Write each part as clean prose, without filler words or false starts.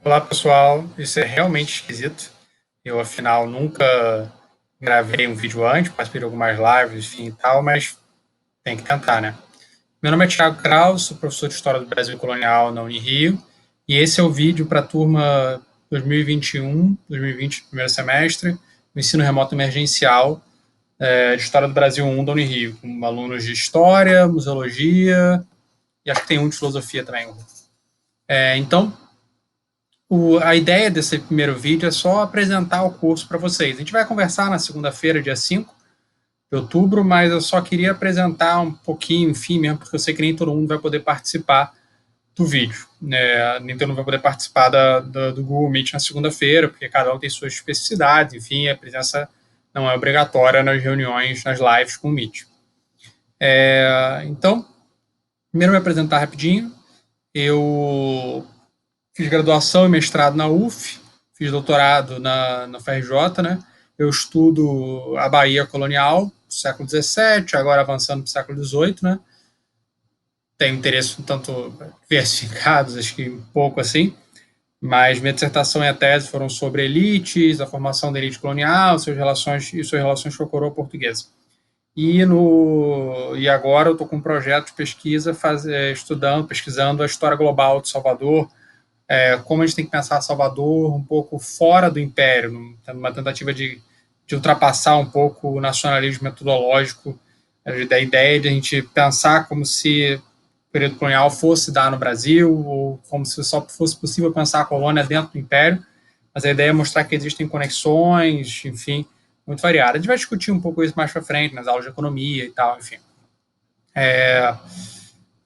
Olá, pessoal. Isso é realmente esquisito. Eu, afinal, nunca gravei um vídeo antes, participei de algumas lives, enfim e tal, mas tem que tentar, né? Meu nome é Thiago Kraus, sou professor de História do Brasil Colonial na Unirio, e esse é o vídeo para a turma 2021-2020, primeiro semestre, do ensino remoto emergencial de História do Brasil 1 da Unirio, com alunos de História, Museologia e acho que tem um de Filosofia também. Então, a ideia desse primeiro vídeo é só apresentar o curso para vocês. A gente vai conversar na segunda-feira, dia 5 de outubro, mas eu só queria apresentar um pouquinho, enfim, mesmo, porque eu sei que nem todo mundo vai poder participar do vídeo. Né? Nem todo mundo vai poder participar do Google Meet na segunda-feira, porque cada um tem suas especificidades, enfim, a presença não é obrigatória nas reuniões, nas lives com o Meet. Então, primeiro eu vou me apresentar rapidinho. Eu fiz graduação e mestrado na UF, fiz doutorado na FRJ, né? Eu estudo a Bahia colonial, século XVII, agora avançando para o século XVIII, né? Tenho interesse um tanto diversificados, acho que um pouco assim, mas minha dissertação e a tese foram sobre elites, a formação da elite colonial, suas relações com a coroa portuguesa. E agora eu estou com um projeto de pesquisa pesquisando a história global de Salvador, como a gente tem que pensar Salvador um pouco fora do Império, numa tentativa de ultrapassar um pouco o nacionalismo metodológico, da ideia de a gente pensar como se o período colonial fosse dar no Brasil, ou como se só fosse possível pensar a colônia dentro do Império, mas a ideia é mostrar que existem conexões, enfim, muito variadas. A gente vai discutir um pouco isso mais para frente, nas aulas de economia e tal, enfim.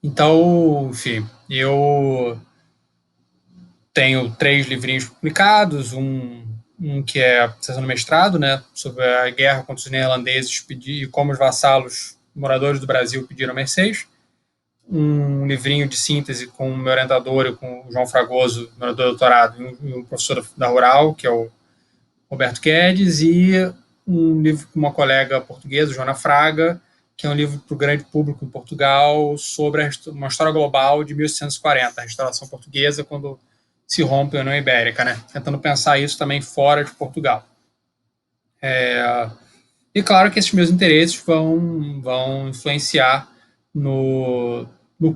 Então, enfim, eu tenho 3 livrinhos publicados, um que é sessão do mestrado, né, sobre a guerra contra os neerlandeses e como os vassalos moradores do Brasil pediram mercês, um livrinho de síntese com o meu orientador e com o João Fragoso, meu doutorado, e um professor da Rural, que é o Roberto Guedes, e um livro com uma colega portuguesa, Joana Fraga, que é um livro para o grande público em Portugal sobre uma história global de 1840, a restauração portuguesa, quando se rompe a União Ibérica, né? Tentando pensar isso também fora de Portugal. E claro que esses meus interesses vão influenciar no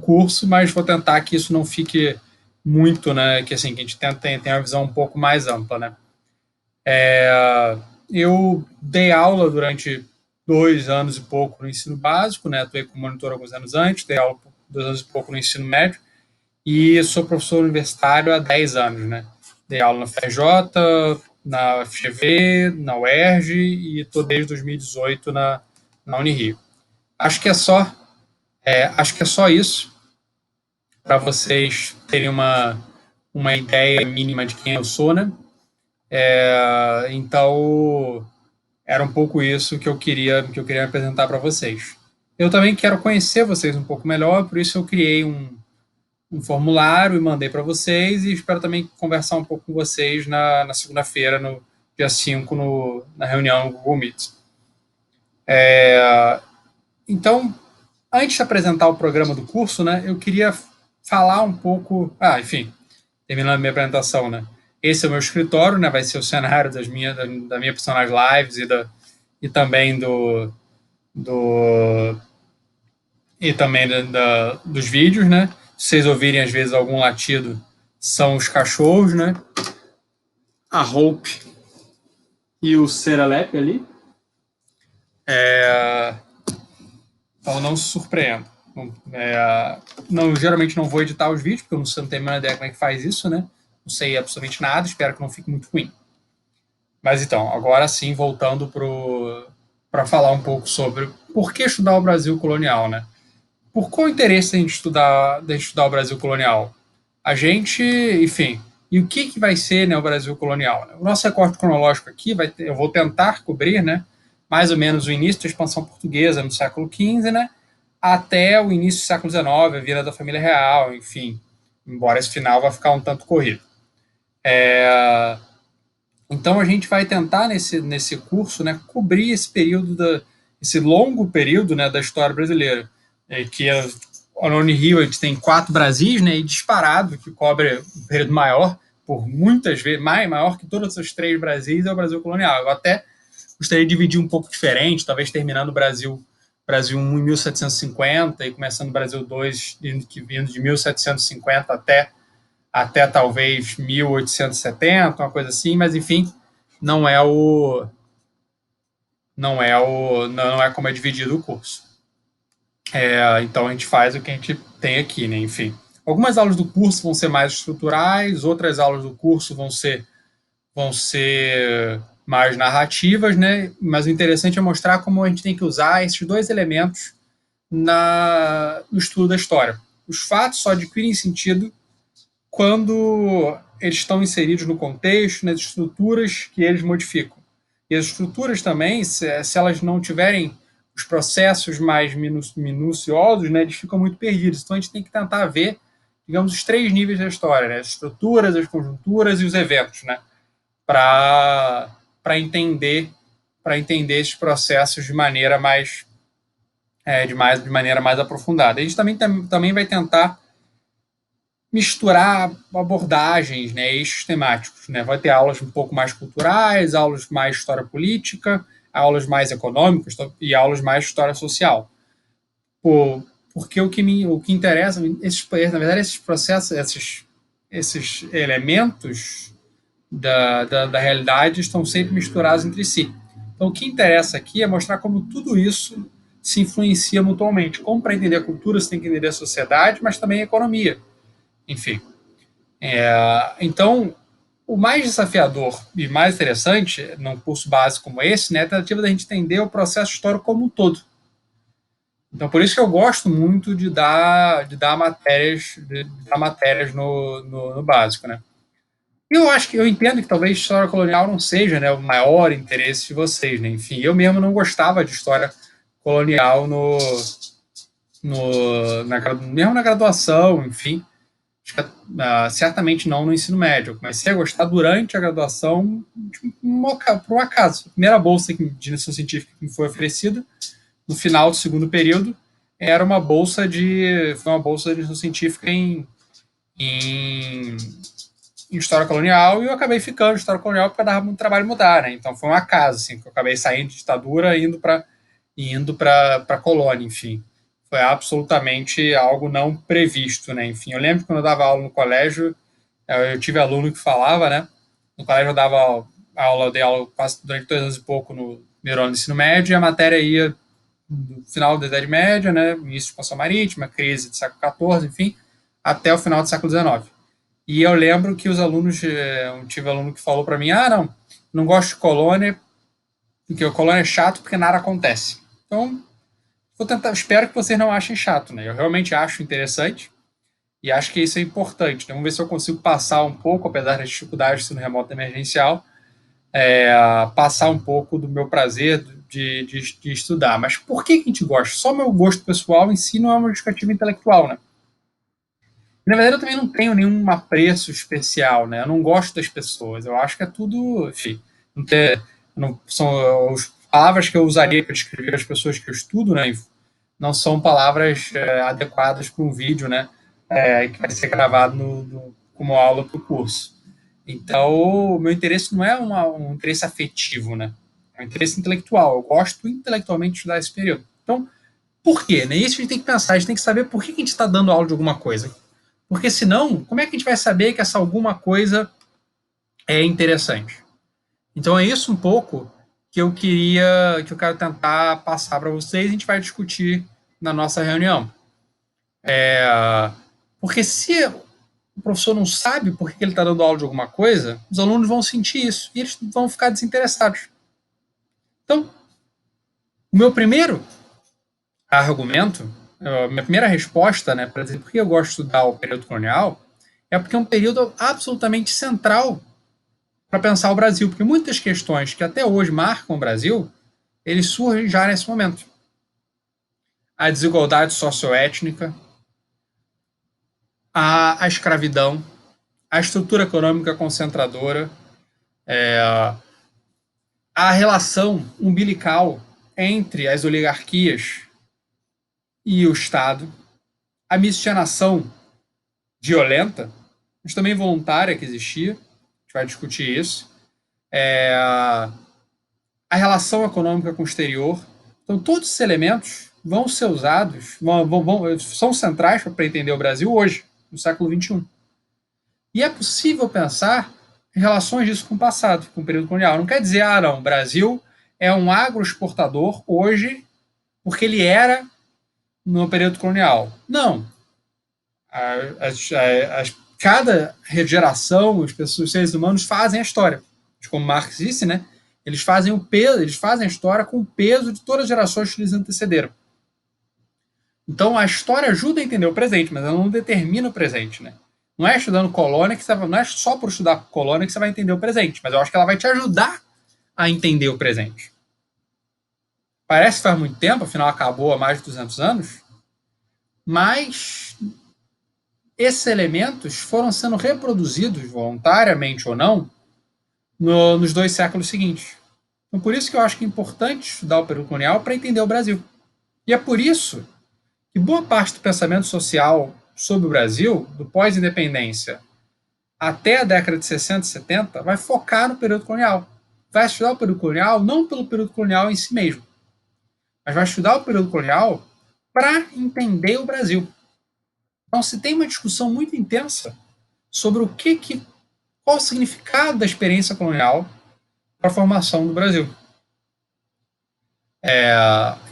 curso, mas vou tentar que isso não fique muito, né? Que assim, que a gente tenha uma visão um pouco mais ampla, né? Eu dei aula durante 2 anos e pouco no ensino básico, né? Atuei como monitor alguns anos antes, dei aula 2 anos e pouco no ensino médio, e sou professor universitário há 10 anos, né? Dei aula na FRJ, na FGV, na UERJ e estou desde 2018 na Unirio. Acho que é só, acho que é só isso para vocês terem uma ideia mínima de quem eu sou, né? Então, era um pouco isso que eu queria apresentar para vocês. Eu também quero conhecer vocês um pouco melhor, por isso eu criei um formulário e mandei para vocês, e espero também conversar um pouco com vocês na segunda-feira, no dia 5, na reunião no Google Meet. Então, antes de apresentar o programa do curso, né, eu queria falar um pouco. Enfim, terminando a minha apresentação, né? Esse é o meu escritório, né? Vai ser o cenário da minha personagem lives e também do e também dos vídeos, né? Se vocês ouvirem às vezes algum latido, são os cachorros, né? A Hope e o Seralep ali. Então não se surpreenda. Geralmente não vou editar os vídeos, porque eu não tenho a menor ideia como é que faz isso, né? Não sei absolutamente nada, espero que não fique muito ruim. Mas então, agora sim, voltando para falar um pouco sobre por que estudar o Brasil colonial, né? Por qual interesse de estudar o Brasil colonial? A gente, enfim, e o que vai ser, né, o Brasil colonial? Né? O nosso recorte cronológico aqui eu vou tentar cobrir, né, mais ou menos o início da expansão portuguesa no século XV, né, até o início do século XIX, a vinda da família real, enfim, embora esse final vá ficar um tanto corrido. Então a gente vai tentar nesse curso, né, cobrir esse longo período, né, da história brasileira, que a Unirio a gente tem 4 Brasis, né, e disparado que cobre um período maior, por muitas vezes, maior que todos os três Brasis, é o Brasil colonial. Eu até gostaria de dividir um pouco diferente, talvez terminando o Brasil 1 em 1750 e começando o Brasil 2, vindo de 1750 até talvez 1870, uma coisa assim, mas enfim, não é o não é como é dividido o curso. Então a gente faz o que a gente tem aqui, né? Enfim. Algumas aulas do curso vão ser mais estruturais, outras aulas do curso vão ser mais narrativas, né? Mas o interessante é mostrar como a gente tem que usar esses dois elementos no estudo da história. Os fatos só adquirem sentido quando eles estão inseridos no contexto, nas estruturas que eles modificam. E as estruturas também, se elas não tiverem os processos mais minuciosos, né, eles ficam muito perdidos. Então a gente tem que tentar ver, digamos, os três níveis da história, né? As estruturas, as conjunturas e os eventos, né? Para entender esses processos de maneira mais aprofundada. A gente também vai tentar misturar abordagens, né, eixos temáticos, né? Vai ter aulas um pouco mais culturais, aulas mais história política, aulas mais econômicas e aulas mais história social. Porque o que interessa, na verdade, esses processos, esses elementos da realidade estão sempre misturados entre si. Então, o que interessa aqui é mostrar como tudo isso se influencia mutuamente. Como para entender a cultura, você tem que entender a sociedade, mas também a economia. Enfim. Então, o mais desafiador e mais interessante num curso básico como esse, né, é a tentativa da gente entender o processo histórico como um todo. Então, por isso que eu gosto muito de dar matérias no básico, né? Eu entendo que talvez história colonial não seja, né, o maior interesse de vocês, né? Enfim, eu mesmo não gostava de história colonial mesmo na graduação, enfim. Certamente não no ensino médio. Eu comecei a gostar durante a graduação, por um acaso. A primeira bolsa de iniciação científica que me foi oferecida, no final do segundo período, era uma bolsa foi uma bolsa de iniciação científica em História Colonial, e eu acabei ficando em História Colonial porque dava muito trabalho mudar, né? Então foi um acaso, assim, que eu acabei saindo de ditadura e indo para colônia, enfim. Foi absolutamente algo não previsto, né? Enfim, eu lembro que quando eu dava aula no colégio, eu tive aluno que falava, né? No colégio eu dava aula, dei aula quase durante 2 anos e pouco no primeiro ano do ensino médio, e a matéria ia do final da Idade Média, né? Início de expansão marítima, crise do século XIV, enfim, até o final do século XIX. E eu lembro que os alunos, eu tive aluno que falou para mim, não gosto de colônia, porque o colônia é chato porque nada acontece. Então, espero que vocês não achem chato, né? Eu realmente acho interessante e acho que isso é importante. Então, vamos ver se eu consigo passar um pouco, apesar das dificuldades do ensino remoto emergencial, passar um pouco do meu prazer de estudar. Mas por que a gente gosta? Só meu gosto pessoal em si não é uma justificativa intelectual, né? Na verdade, eu também não tenho nenhum apreço especial, né? Eu não gosto das pessoas. Eu acho que é tudo, enfim, não ter, não, são as palavras que eu usaria para descrever as pessoas que eu estudo, né? Não são palavras adequadas para um vídeo, né? Que vai ser gravado como aula para o curso. Então, o meu interesse não é um interesse afetivo, né? É um interesse intelectual. Eu gosto intelectualmente de estudar esse período. Então, por quê? Né? Isso a gente tem que pensar, a gente tem que saber por que a gente está dando aula de alguma coisa. Porque senão, como é que a gente vai saber que essa alguma coisa é interessante? Então é isso um pouco que eu quero tentar passar para vocês e a gente vai discutir na nossa reunião. Porque se o professor não sabe por que ele está dando aula de alguma coisa, os alunos vão sentir isso e eles vão ficar desinteressados. Então, o meu primeiro argumento, minha primeira resposta, né, para dizer por que eu gosto de estudar o período colonial, é porque é um período absolutamente central para pensar o Brasil, porque muitas questões que até hoje marcam o Brasil, eles surgem já nesse momento. A desigualdade socioétnica, a escravidão, a estrutura econômica concentradora, a relação umbilical entre as oligarquias e o Estado, a miscigenação violenta mas também voluntária que existia. A gente vai discutir isso. A relação econômica com o exterior. Então, todos esses elementos vão ser usados, são centrais para entender o Brasil hoje, no século XXI. E é possível pensar em relações disso com o passado, com o período colonial. Não quer dizer, não, o Brasil é um agroexportador hoje porque ele era no período colonial. Não. Cada geração, os seres humanos fazem a história. Como Marx disse, né? Eles fazem a história com o peso de todas as gerações que lhes antecederam. Então, a história ajuda a entender o presente, mas ela não determina o presente, né? Não é estudando colônia que você vai, não é só por estudar colônia que você vai entender o presente, mas eu acho que ela vai te ajudar a entender o presente. Parece que faz muito tempo, afinal acabou há mais de 200 anos, mas esses elementos foram sendo reproduzidos, voluntariamente ou não, nos 2 séculos seguintes. Então, por isso que eu acho que é importante estudar o período colonial para entender o Brasil. E é por isso que boa parte do pensamento social sobre o Brasil, do pós-independência até a década de 60 e 70, vai focar no período colonial. Vai estudar o período colonial não pelo período colonial em si mesmo, mas vai estudar o período colonial para entender o Brasil. Então, se tem uma discussão muito intensa sobre qual o significado da experiência colonial para a formação do Brasil.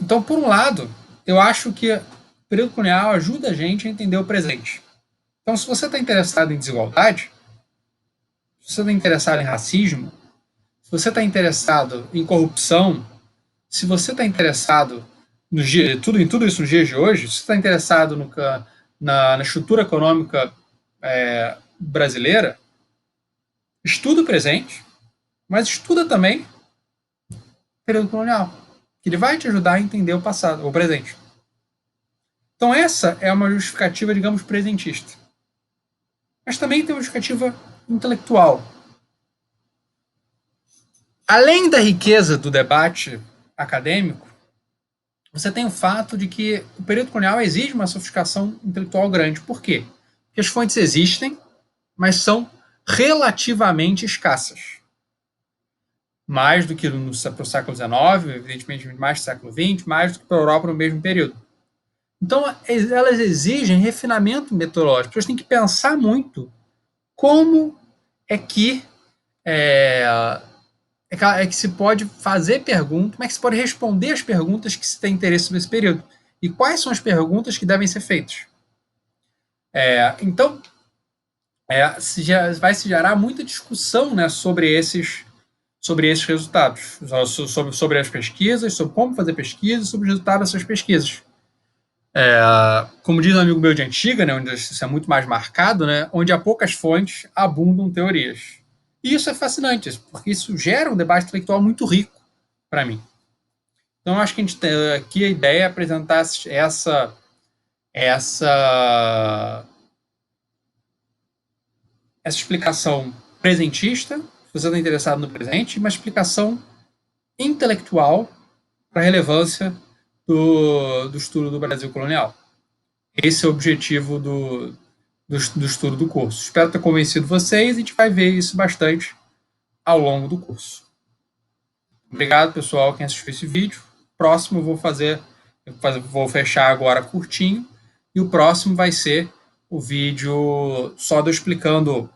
Então, por um lado, eu acho que o período colonial ajuda a gente a entender o presente. Então, se você está interessado em desigualdade, se você está interessado em racismo, se você está interessado em corrupção, se você está interessado em tudo isso nos dias de hoje, se você está interessado na estrutura econômica brasileira, estuda o presente, mas estuda também o período colonial, que ele vai te ajudar a entender o passado, o presente. Então essa é uma justificativa, digamos, presentista. Mas também tem uma justificativa intelectual. Além da riqueza do debate acadêmico, você tem o fato de que o período colonial exige uma sofisticação intelectual grande. Por quê? Porque as fontes existem, mas são relativamente escassas. Mais do que para o século XIX, evidentemente mais do século XX, mais do que para a Europa no mesmo período. Então, elas exigem refinamento metodológico. As pessoas têm que pensar muito como é que se pode fazer perguntas, como é que se pode responder as perguntas que se tem interesse sobre esse período. E quais são as perguntas que devem ser feitas. Então, vai se gerar muita discussão, né, sobre esses resultados, sobre as pesquisas, sobre como fazer pesquisa, sobre os resultados dessas pesquisas. Como diz um amigo meu de antiga, né, onde isso é muito mais marcado, né, onde há poucas fontes, abundam teorias. E isso é fascinante, porque isso gera um debate intelectual muito rico para mim. Então, acho que aqui a ideia é apresentar essa explicação presentista, se você está interessado no presente, uma explicação intelectual para a relevância do estudo do Brasil colonial. Esse é o objetivo do estudo do curso. Espero ter convencido vocês e a gente vai ver isso bastante ao longo do curso. Obrigado, pessoal, quem assistiu esse vídeo. Próximo vou fechar agora curtinho, e o próximo vai ser o vídeo só do explicando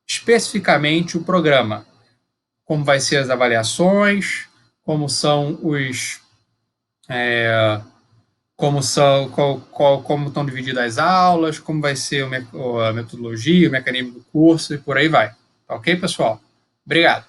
especificamente o programa, como vai ser as avaliações, como são como estão divididas as aulas, como vai ser a metodologia, o mecanismo do curso e por aí vai. Tá ok, pessoal? Obrigado.